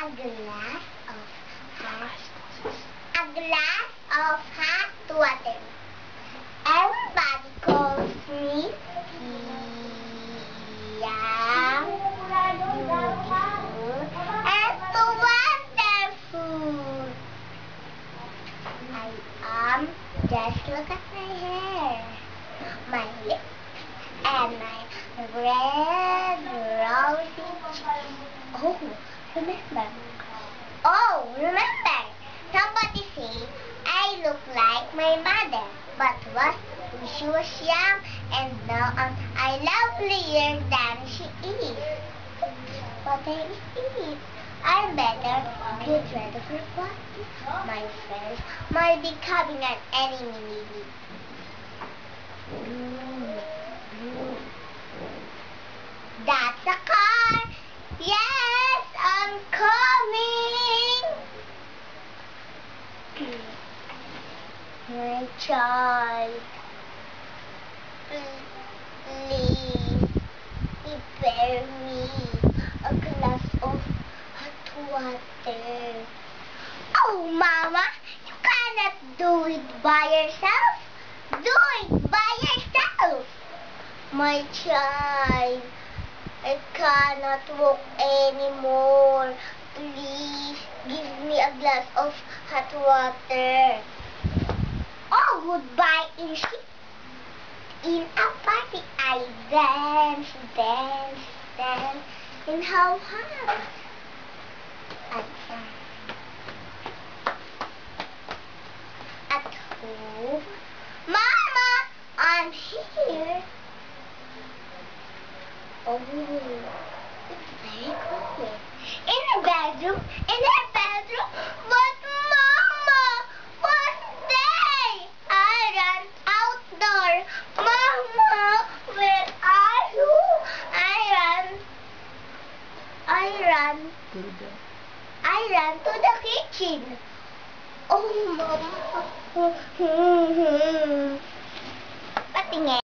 a glass of hot water. Everybody calls me young, beautiful, and wonderful. Just look at my hair, my lips, and my red rosy cheeks. Remember, somebody say I look like my mother, but when she was young, and now I lovelier than she is. What I eat, I'm better. Get rid of her body. My friends might be coming at any minute. That's a car. Yes, I'm coming. My child, please prepare me a glass of hot water. Oh, Mama, you cannot do it by yourself. Do it by yourself. My child, I cannot walk anymore. Please give me a glass of hot water. Oh, goodbye, Ishi. In a party, I dance, and how hard. At home, Mama, I'm here. Oh, it's very quiet. In her bedroom, but Mama, one day I ran outdoor. Mama, where are you? I ran to the kitchen. Oh, Mama. Patingin.